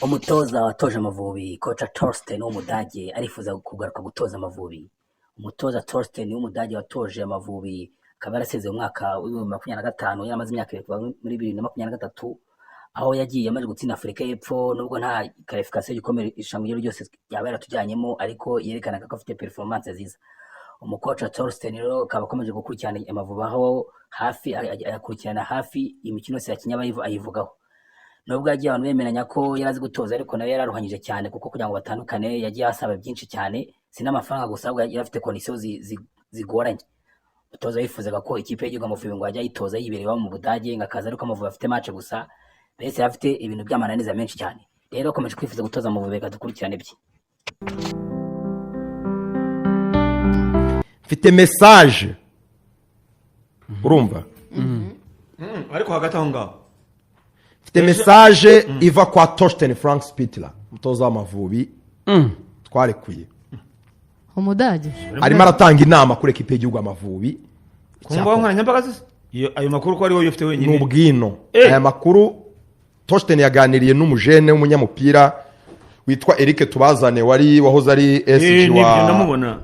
umutoza watoje Amavubi kocha Torsten w'Umudage arifuza kugaruka gutoza Amavubi. Umutoza Torsten w'Umudage watoje Amavubi akaba yarasezeye umwaka wa 2025 yaramaze imyaka muri 2023 aho yagiye amaze gutsinda Afrika y'Epfo nubwo nta qualification ikomeye ishangiye ryose yaba yaratujyanyemo ariko yerekana ko afite performance nziza. Umukocha Torsten rero akaba akomeje gukurikirana Amavubi aho hafi ayakurikirana hafi imikino yose yakinya ayivugaho. Nubwo yagiye abantu bemeranya ko yarazi gutoza ariko nawe yararuhanyije cyane kuko kugira ngo batandukane yagiye asaba byinshi cyane sinamafaranga gusa ahubwo yarafite condition zigoranye. Umutoza yifuzaga ko ikipe y'igihugu Amavubi ngo ajya yitoza yibereyeho mu Budage ngakaza ariko Amavubi afite match gusa bese afite ibintu by'amananiza menshi cyane. Rero akomeje kwifuza gutoza Amavubi gadukurikirane bye. Mfite message urumva ariko hagati aho ngaho mfite message iva kwa Torsten Frank Spittler umutoza w'Amavubi twarekuye Umudage arimo aratanga inama kuri ekipe y'igihugu Amavubi kumva nkoranyambaga zose ayo makuru ko ari wowe ufite wenyine n'ubwino aya makuru Torsten yaganiriye n'umujene w'umunyamupira witwa Eric Tubazane wari wahoze ari SG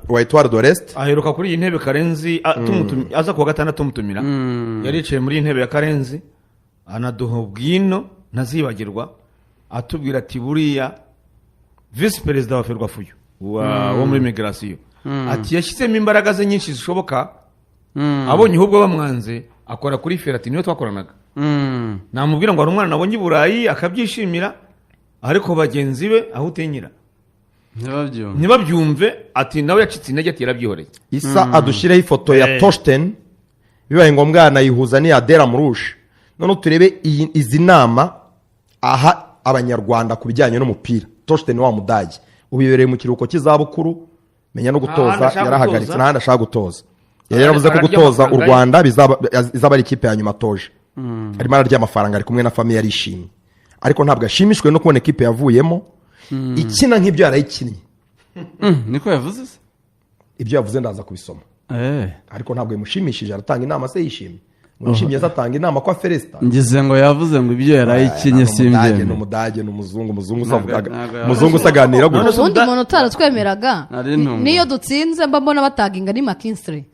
wa Etoile de l'Est aheruka kuri iyi ntebe Karenzi aza kuwa gatandatu tumutumira yaricaye muri intebe ya Karenzi anaduha ubwino ntazibagirwa atubwira ati buriya vice president wa Ferwafuyo wo muri migration ati yashyizemo imbaraga ze nyinshi zishoboka abonye ahubwo bamwanze akora kuri Ferati niyo twakoranaga namubwira ngo ari umwana nabonye i Burayi akabyishimira ariko bagenzi be aho utenyira ntibabyumve ati nawe yacitse intege ati yarabyihoreye isa adushireho ifoto ya Torsten bibaye ngombwa yanayihuza ni Adera Murushi none turebe izi nama aha abanyarwanda kubijyanye n'umupira. Torsten wa Mudage ubibereye mu kiruko cy'izabukuru menya no gutoza yarahagaritse n'ahandi ashaka gutoza yari yaravuze ko gutoza u Rwanda izaba ari ikipe ya nyuma toje arimo ararya amafaranga ari kumwe na famille yarishimye ariko ntabwo ashimishwe no kubona ekipe yavuyemo ikina nk'ibyo yarayikinnye niko yavuze ibyo yavuze ndaza kubisoma ariko ntabwo yamushimishije aratanga inama se yishimye mushimye zatanga inama kwa Felista ngize ngo yavuze ngo ibyo yarayikinye simbyeme n'umudage n'umuzungu usavugaga muzungu usaganira gutyo ubundi umuntu utaratwemeraga niyo dutsinze mbona bataginga ni McKinstry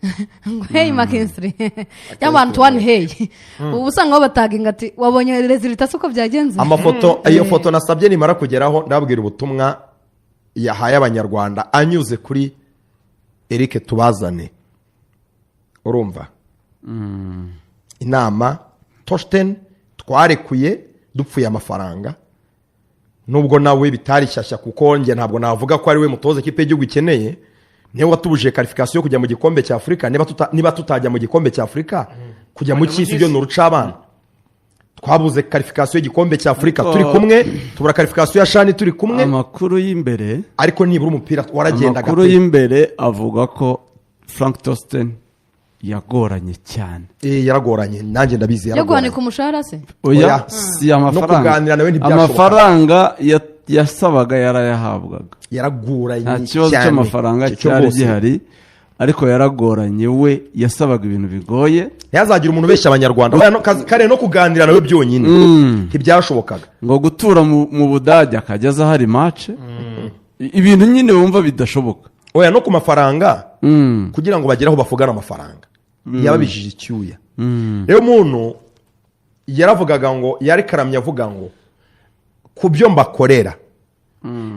ngo hey McKinstry y'abantu one hey ubu usanga bataginga ati wabonye resultat uko byagenze amafoto iyo foto nasabye nimara kugeraho ndabwira ubutumwa yahaye abanyarwanda anyuze kuri Eric Tubazane urumva inama Torsten twarekuye dupfuye amafaranga nubwo nawe bitari shyashya kuko nge ntabwo navuga ko ari we mutoza ikipe y'igihugu ikeneye niwe watubuje qualification kujya mu gikombe cya Afrika niba tutajya mu gikombe cya Afrika kujya mu cyisi byo nurucabana twabuze qualification y'igikombe cya Afrika turi kumwe tubura qualification ya Shani turi kumwe amakuru y'imbere ariko nibura umupira waragendaga amakuru y'imbere avuga ko Frank Torsten yagoranye cyane yaragoranye nanjye ndabizi yagoranye ku mushahara se oya si amafaranga no kuganira nawe ntibyashoboka amafaranga yasabaga yarayahabwaga yaragoranye cyane ikibazo cy'amafaranga cyari gihari ariko yaragoranye we yasabaga ibintu bigoye yazagira umuntu besha abanyarwanda kare no kuganira nawe byonyine ntibyashobokaga ngo gutura mu Budage akageza hari match ibintu nyine wumva bidashoboka oya no ku mafaranga kugira ngo bageraho bafugana amafaranga yababijije icyuya rero umuntu yaravugaga ngo yari karamye avuga ngo kubyo mbakorera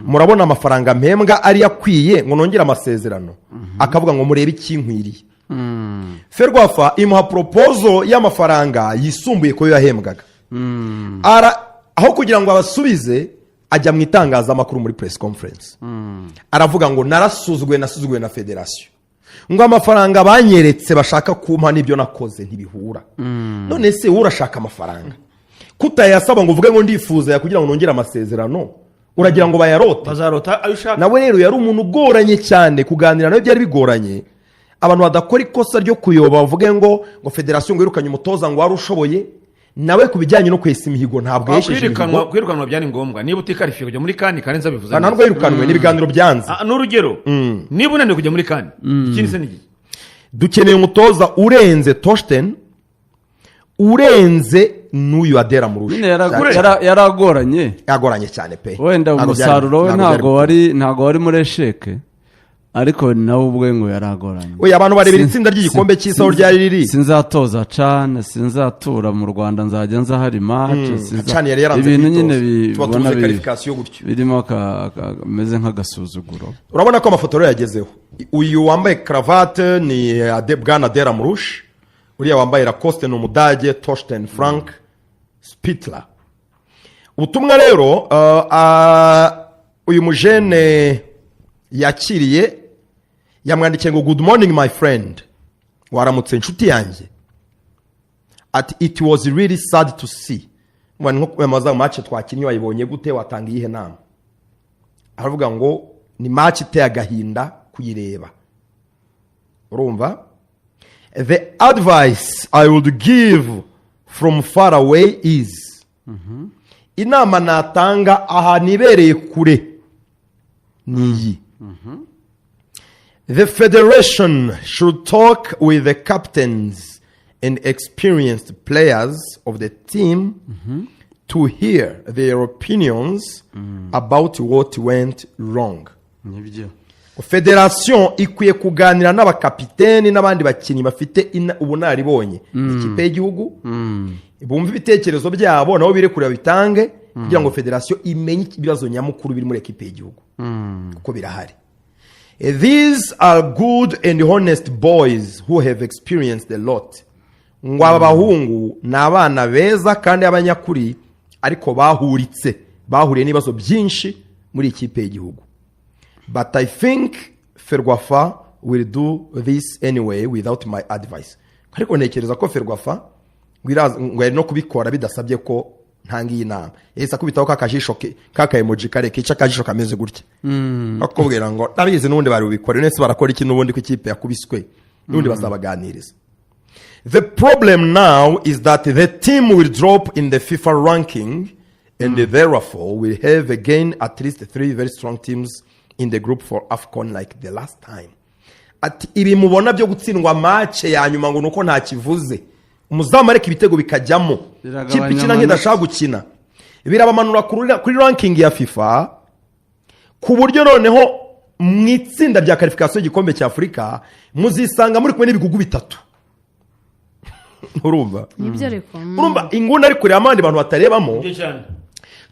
murabona amafaranga mpembwa ari yakwiye ngo nongera amasezerano akavuga ngo murebe ikinkwiriye Ferwafa imuha proposal y'amafaranga yisumbuye ko yahembwaga aho kugira ngo abasubize ajya mu itangazamakuru muri press conference aravuga ngo nasuzugwe na federation ngo amafaranga banyeretse bashaka kumpa nibyo nakoze ntibihura none se urashaka amafaranga kutayasaba ngo uvuge ngo ndifuza kugira ngo nongere amasezerano uragira ngo bayarote bazarota ayushaka nawe rero yari umuntu ugoranye cyane kuganira nawe byari bigoranye abantu badakora ikosa ryo kuyoba bavuge ngo federation ngo irukanye umutoza ngo wari ushoboye nawe kubijyanye no kwesa imihigo ntabwo yesheje kwirukanwa byari ngombwa niba utikarifiye kujya muri kani Karenza bivuze ntabwo yirukanwe n'ibiganiro byanze n'urugero niba unaniwe kujya muri kani ikindi se n'iki dukeneye umutoza urenze Torsten urenze n'uyu Adera Murushi nyine yaragoranye yagoranye cyane pe wenda umusaruro we ntago wari muri esheke ariko nawe ubwe ngo yaragoranye oya abantu barebera itsinda ry'igikombe cy'isi aho ryari riri sinzatoza Chan sinzatura mu Rwanda nzajya nzahari match Chan yari yaranze ibintu nyine bibona qualification gutyo birimo kameze nk'agasuzuguro urabona ko amafoto rero yagezeho uyu wambaye cravate ni Bwana Adera Murushi uriya wambaye Lacoste ni umudage Torsten Frank Spittler ubutumwa rero uyu mujene yakiriye yamwandikiye ngo good morning my friend waramutse inshuti yanjye ati it was really sad to see mwani nko kwemaza match twakinnye wayibonye gute watanga iyihe nama aravuga ngo ni match iteye agahinda kuyireba urumva the advice I would give from far away is inama natanga aha nibereye kure niyi the federation should talk with the captains and experienced players of the team to hear their opinions about what went wrong. Federation ikwiye kuganira n'abakapiteni n'abandi bakinnyi bafite ubunaribonye ikipe y'igihugu bumva ibitekerezo byabo nabo bire kureba bitange kugira ngo federation imenye ibibazo nyamukuru biri muri ekipe y'igihugu kuko birahari. These are good and honest boys who have experienced a lot. Ngo abahungu n'abana beza kandi abanyakuri ariko bahuriye n'ibibazo byinshi muri ikipe y'igihugu. But I think Ferwafa will do this anyway without my advice. Ariko ntekereza ko Ferwafa ngo yari no kubikora bidasabye ko ntangiye inama. Yesa kubitaho kakajisho kaka emoji kare kica kajisho kameze gutya. Akubwira ngo nabize n'ubundi bari ubikora nese barakora iki n'ubundi ku ikipe yakubiswe. N'ubundi bazabaganiriza. The problem now is that the team will drop in the FIFA ranking and therefore will have again at least 3 very strong teams in the group for AFCON like the last time. Ati ibi mubona byo gutsindwa match ya nyuma ngo nuko nta kivuze. Umuzamu areka ibitego bikajyamo. Kipe ikina nk'idashaka gukina. Birabamanura kuri ranking ya FIFA ku buryo noneho mu itsinda rya qualification y'igikombe cya Afrika muzisanga muri kumwe n'ibigugu bitatu. Urumva? Nibyo ariko. Urumva ingunda ari kure amandi abantu batarebamo.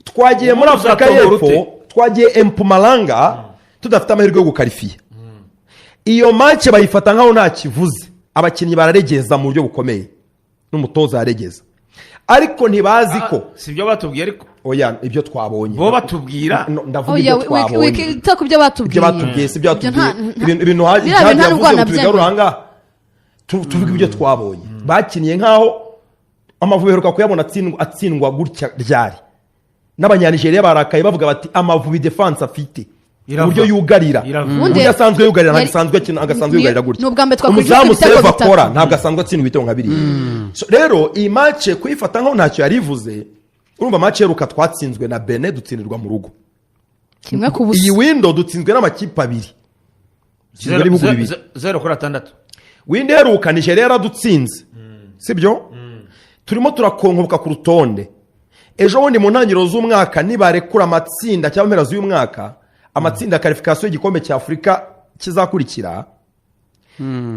Twagiye muri Afrika y'Epfo, twagiye Mpumalanga tudafite amahirwe yo gukarifiya. Iyo match bayifata nkaho nta kivuze. Abakinnyi bararegeza mu buryo bukomeye. N'umutoza yaregeza. Ariko ntibazi ko sibyo batubwiye ariko oya ibyo twabonye. Bo batubwira ndavuga ibyo twabonye. Wikita kubyo batubwiye. Ibyo batubwiye sibyo batubwiye. Ibintu haje yavuze tubigaruranga. Tuvuga ibyo twabonye. Bakiniye nkaho Amavubi heruka kuyabona atsindwa gutya ryari. N'abanyanijeriya barakaye bavuga bati Amavubi defense afite uburyo yugarira uburyo asanzwe yugarira agasanzwe yugarira gutya umuzamu save akora ntabwo asanzwe atsindwa ibitego nka biri. Rero iyi match kuyifata nkaho ntacyo yarivuze. Urumva match heruka twatsinzwe na Benin dutsindirwa mu rugo kimwe ku busa. Iyi window dutsinzwe n'amakipe abiri 0-6 window heruka Nigeria yaradutsinze sibyo turimo turakonkoboka ku rutonde. Ejo bundi mu ntangiriro z'umwaka nibarekura amatsinda cyangwa mpera z'uyu mwaka amatsinda qualification y'igikombe cya Afrika kizakurikira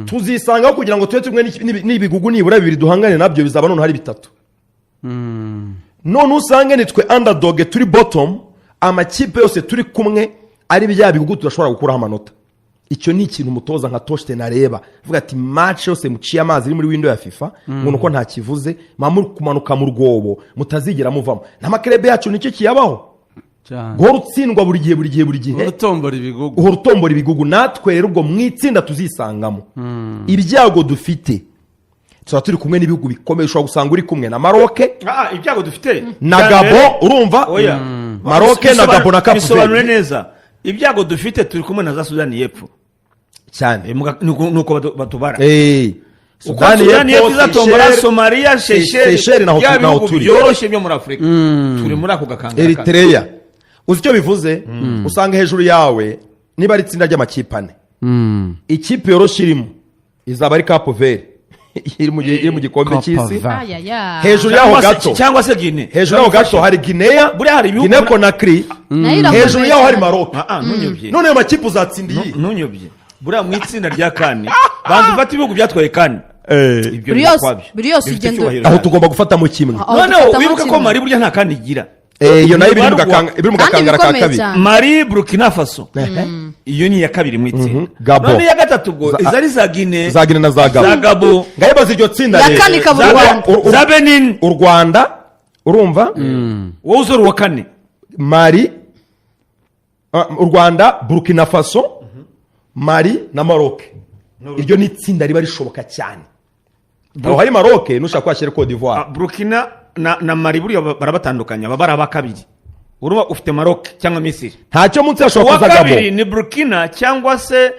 tuzisangaho kugira ngo tube tumwe n'ibigugu nibura bibiri duhangane nabyo bizaba none hari bitatu. None usange nitwe underdog turi bottom amakipe yose turi kumwe ari bya bigugu tudashobora gukuraho amanota. Icyo ni ikintu umutoza nka Torsten areba avuga ati match yose muciye amazi iri muri window ya FIFA ngo nuko nta kivuze mamuri kumanuka mu rwobo mutazigera muvamo n'amakrebe yacu nicyo kiyabaho go rutsindwa buri gihe urutombora ibigugu natwe rero ubwo mwitsinda tuzisangamo ibyago dufite tuba turi kumwe n'ibihugu bikomeye ushobora gusanga uri kumwe na Maroc ibyago dufite na Gabo urumva Maroc na Gabo na Cape Verde neza ibyago dufite turi kumwe na za Sudani y'Epfo cyane nuko batubara Sudani y'Epfo izatombora Somalia Seychelles naho turi byoroshye byo muri Afrika turi muri ako gakanga Eritrea uzi icyo bivuze usanga hejuru yawe niba ari itsinda ry'amakipe ane ikipe yoroshye irimo izaba ari Cape Verde iri mu gikombe cy'isi. Ayaya. Hejuru yaho gato cyangwa se Guinea. hejuru yaho gato hari Guinea, Buriya hari ibihugu Guinea Conakry, hejuru yaho hari Maroc. Ntunyobye. None ayo makipe uzatsindiye. Ntunyobye. Buriya mu itsinda rya kane banza ufata ibihugu byatwaye kane. Ibyo buri yose ugenda aho tugomba gufatamo kimwe. Noneho wibuka ko Mali burya nta kandi igira. Iyo nayo biri mu gakangara ka kabiri. Mali, Burkina Faso. Iyo ni iya kabiri mu itsinda. Gabo. None iya gatatu ubwo izari za Guinea. Za Guinea na za Gabo. Za Gabo. Ngaye bazi iryo tsinda ya kane ikaba u Rwanda. Za Benin. U Rwanda urumva? Wowe uzora uwa kane. Mali, u Rwanda, Burkina Faso, Mali na Maroc. Iryo ni itsinda riba rishoboka cyane. Aho hari Maroc nushaka kwashyira Cote d'Ivoire. Burkina na Mali buriya barabatandukanya baba ari kabiri. Urumva ufite Maroc cyangwa Misiri. Ntacyo munsi yashobora kuza Gabo. Kabiri ni Burkina cyangwa se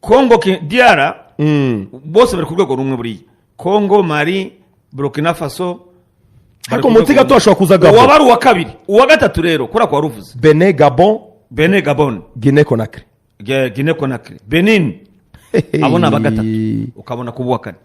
Congo DR. Bose bari ku rwego rumwe buriya. Congo, Mali, Burkina Faso. Ariko munsi gato ashobora kuza Gabo. Uwa bari uwa kabiri. Uwa gatatu rero kora kwa ruvuze. Benin, Gabon, Guinea Conakry. Benin. Abona abagatatu ukabona kubuwa kane.